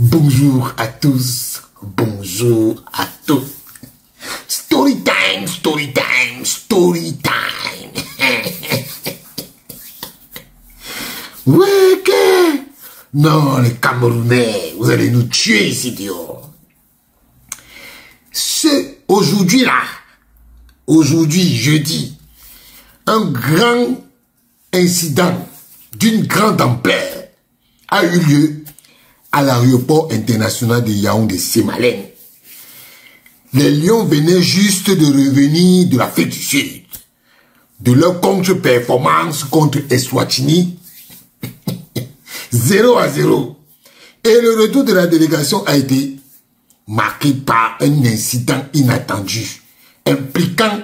Bonjour à tous, bonjour à tous. Story time, story time, story time. Ouais que... Non, les Camerounais, vous allez nous tuer ici dehors. Aujourd'hui là, aujourd'hui, jeudi, un grand incident d'une grande ampleur a eu lieu à l'aéroport international de Yaoundé-Sémalène. Les Lions venaient juste de revenir de l'Afrique du Sud, de leur contre-performance contre Eswatini, 0-0. Et le retour de la délégation a été marqué par un incident inattendu, impliquant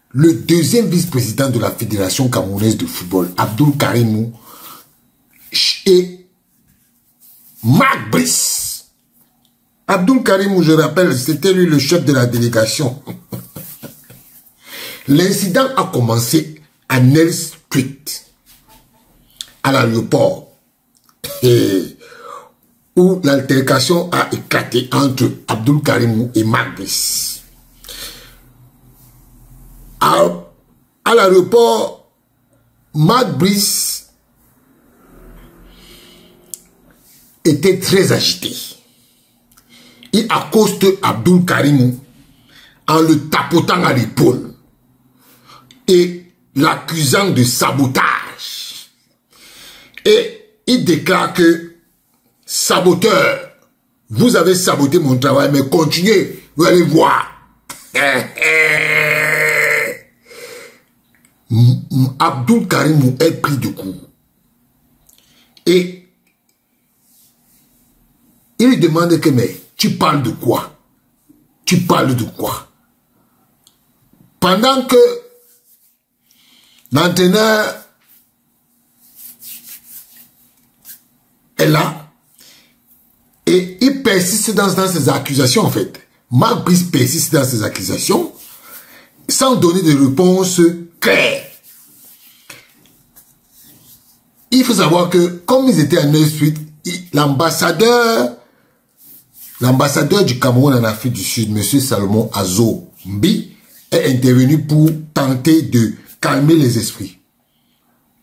le deuxième vice-président de la Fédération camerounaise de football, Abdoul Karimou, et Marc Brice. Abdoul Karimou, je rappelle, c'était lui le chef de la délégation. L'incident a commencé à Nell Street, à l'aéroport, où l'altercation a éclaté entre Abdoul Karimou et Marc Brice. À l'aéroport, Marc Brice était très agité. Il accoste Abdoul Karimou en le tapotant à l'épaule et l'accusant de sabotage. Et il déclare que saboteur, vous avez saboté mon travail, mais continuez, vous allez voir. Abdoul Karimou est pris de coup. Et il lui demande que, mais tu parles de quoi? Tu parles de quoi? Pendant que l'entraîneur est là, et il persiste dans ses accusations, en fait. Marc Brice persiste dans ses accusations, sans donner de réponse claire. Il faut savoir que, comme ils étaient à Nell Street, l'ambassadeur du Cameroun en Afrique du Sud, M. Salomon Azo Mbi, est intervenu pour tenter de calmer les esprits.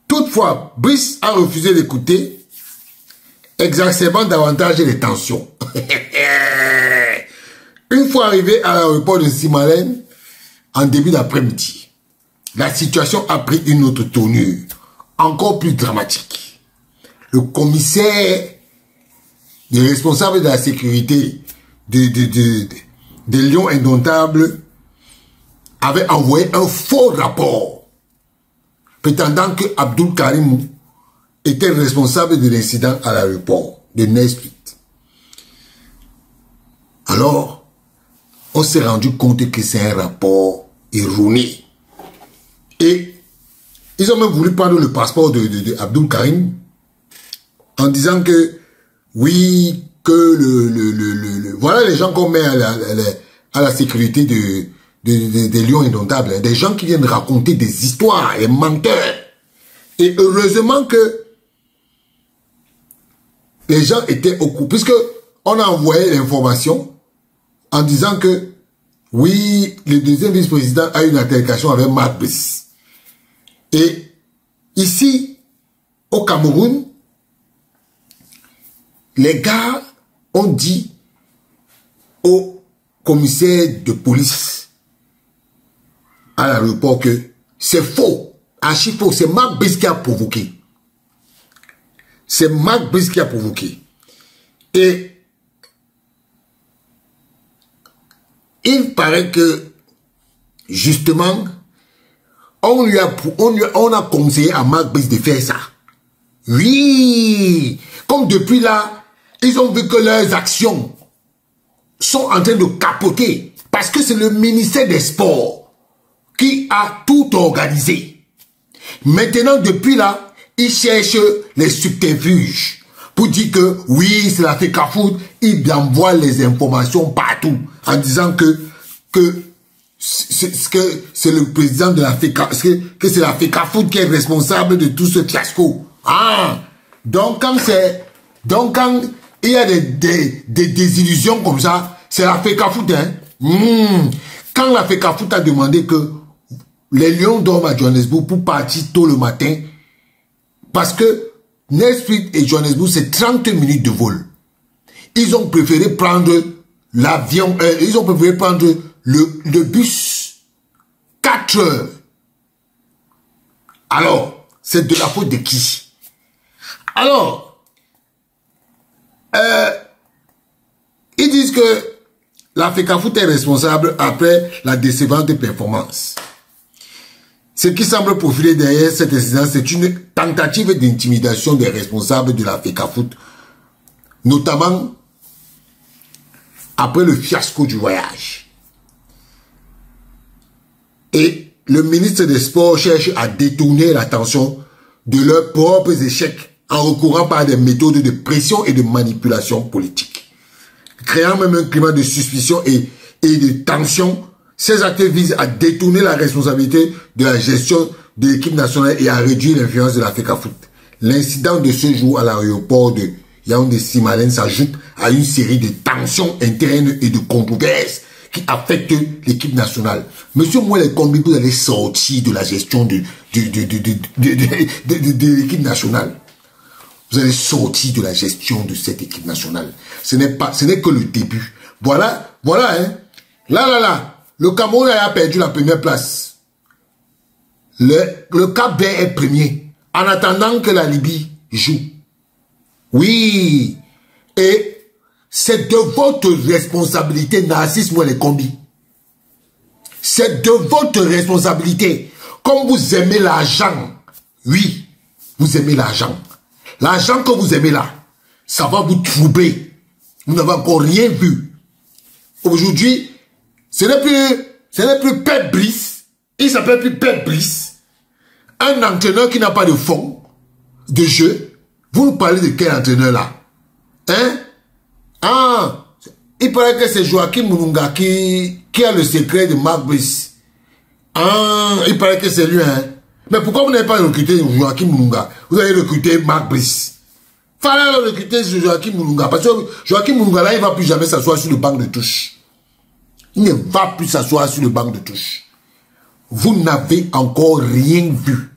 Toutefois, Brice a refusé d'écouter, exacerbant davantage les tensions. Une fois arrivé à l'aéroport de Sémalène, en début d'après-midi, la situation a pris une autre tournure, encore plus dramatique. Le commissaire, le responsable de la sécurité des Lions indomptables avait envoyé un faux rapport prétendant que Abdoul Karimou était responsable de l'incident à l'aéroport de Nell Street. Alors, on s'est rendu compte que c'est un rapport erroné. Et ils ont même voulu prendre le passeport de Abdoul Karim en disant que oui, que voilà les gens qu'on met à la sécurité des Lions indomptables, hein, des gens qui viennent raconter des histoires, les menteurs. Et heureusement que les gens étaient au courant, puisque on a envoyé l'information en disant que oui, le deuxième vice-président a eu une altercation avec Marc Brice. Et ici, au Cameroun, les gars ont dit au commissaire de police à l'aéroport que c'est faux, archi faux, c'est Marc Brice qui a provoqué. C'est Marc Brice qui a provoqué. Et il paraît que, justement, on a conseillé à Marc Brice de faire ça. Oui, comme depuis là, ils ont vu que leurs actions sont en train de capoter. Parce que c'est le ministère des Sports qui a tout organisé. Maintenant, depuis là, ils cherchent les subterfuges pour dire que oui, c'est la FECAFOOT. Ils envoient les informations partout en disant que c'est le président de la FECAFOOT, que c'est la FECAFOOT qui est responsable de tout ce fiasco. Ah, donc quand il y a des désillusions comme ça, c'est la FECAFOOT. Hein? Quand la FECAFOOT a demandé que les Lions dorment à Johannesburg pour partir tôt le matin, parce que Nelspruit et Johannesburg, c'est 30 minutes de vol. Ils ont préféré prendre l'avion, ils ont préféré prendre le bus 4 heures. Alors, c'est de la faute de qui? Alors, ils disent que la FECAFOOT est responsable après la décevante performance. Ce qui semble profiler derrière cet incident, c'est une tentative d'intimidation des responsables de la FECAFOOT, notamment après le fiasco du voyage. Et le ministre des Sports cherche à détourner l'attention de leurs propres échecs en recourant par des méthodes de pression et de manipulation politique. Créant même un climat de suspicion et de tension, ces actes visent à détourner la responsabilité de la gestion de l'équipe nationale et à réduire l'influence de la FECAFOOT. L'incident de ce jour à l'aéroport de Yaoundé-Simalène s'ajoute à une série de tensions internes et de controverses qui affectent l'équipe nationale. Monsieur Moelle Kombi, vous allez sortir de la gestion de l'équipe nationale. Vous allez sortir de la gestion de cette équipe nationale. Ce n'est que le début. Voilà, hein. Là. Le Cameroun a perdu la première place. Le Cap-Vert est premier. En attendant que la Libye joue. Oui. Et c'est de votre responsabilité, Narcisse Moelle Kombi. C'est de votre responsabilité. Comme vous aimez l'argent. Oui, vous aimez l'argent. L'argent que vous aimez là, ça va vous troubler. Vous n'avez encore rien vu. Aujourd'hui, ce n'est plus Pep Brice. Il s'appelle plus Pep Brice. Un entraîneur qui n'a pas de fond de jeu. Vous nous parlez de quel entraîneur là? Hein? Ah, il paraît que c'est Joachim Mulunga qui a le secret de Marc Brice. Ah, il paraît que c'est lui, hein? Mais pourquoi vous n'avez pas recruté Joachim Mulunga? Vous avez recruté Marc Brice. Fallait recruter Joachim Mulunga. Parce que Joachim Mulunga, là, il ne va plus jamais s'asseoir sur le banc de touche. Il ne va plus s'asseoir sur le banc de touche. Vous n'avez encore rien vu.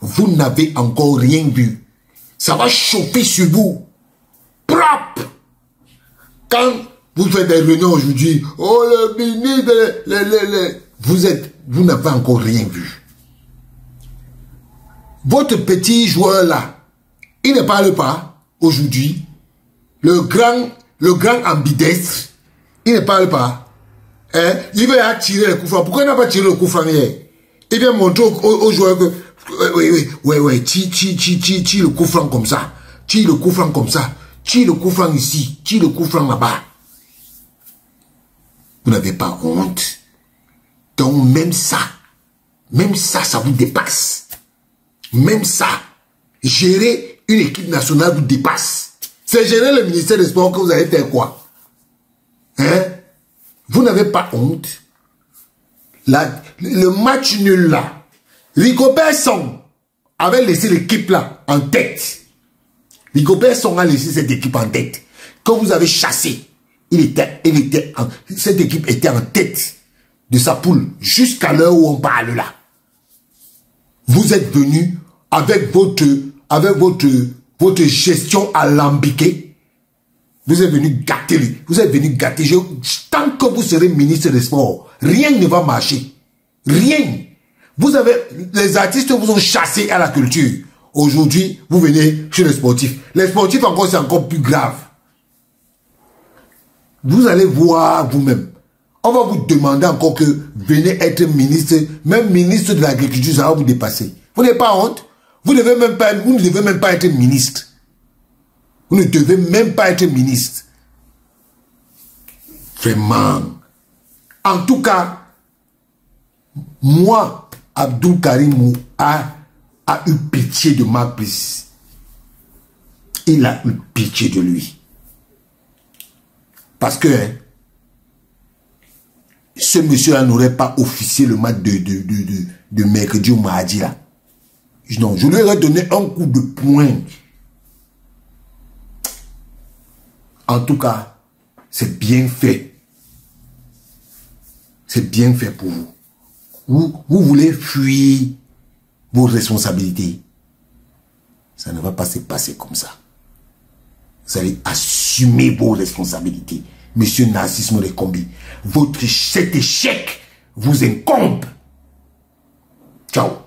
Vous n'avez encore rien vu. Ça va chauffer sur vous. Propre. Quand vous faites des réunions aujourd'hui, oh le ministre, vous n'avez encore rien vu. Votre petit joueur là, il ne parle pas aujourd'hui. Le grand ambidestre, il ne parle pas. Hein? Il veut attirer le coup franc. Pourquoi il n'a pas tiré le coup franc hier? Il vient montrer aux joueurs que oui, tire le coup franc comme ça. Tire le coup franc comme ça. Tire le coup franc ici. Tire le coup franc là-bas. Vous n'avez pas honte. Donc même ça, ça vous dépasse. Même ça, gérer une équipe nationale vous dépasse. C'est gérer le ministère des Sports que vous allez faire quoi? Hein? Vous n'avez pas honte. Le match nul là, Rigobert Song avait laissé l'équipe là en tête. Rigobert Song a laissé cette équipe en tête. Que vous avez chassé, cette équipe était en tête de sa poule jusqu'à l'heure où on parle là. Vous êtes venu avec votre gestion alambiquée. Vous êtes venu gâter. Tant que vous serez ministre des Sports, rien ne va marcher. Rien. Les artistes vous ont chassé à la culture. Aujourd'hui, vous venez chez les sportifs. Les sportifs encore, c'est encore plus grave. Vous allez voir vous-même. On va vous demander encore que venez être ministre, même ministre de l'agriculture, ça va vous dépasser. Vous n'avez pas honte? Vous ne devez même pas être ministre. Vous ne devez même pas être ministre. Vraiment. En tout cas, moi, Abdul Karim a eu pitié de Marc Brice. Il a eu pitié de lui. Parce que ce monsieur-là n'aurait pas officié le match de mercredi au mardi là. Non, je lui aurais donné un coup de poing. En tout cas, c'est bien fait. C'est bien fait pour vous. Vous voulez fuir vos responsabilités. Ça ne va pas se passer comme ça. Vous allez assumer vos responsabilités. Monsieur Narcisse Molekombi, cet échec vous incombe. Ciao.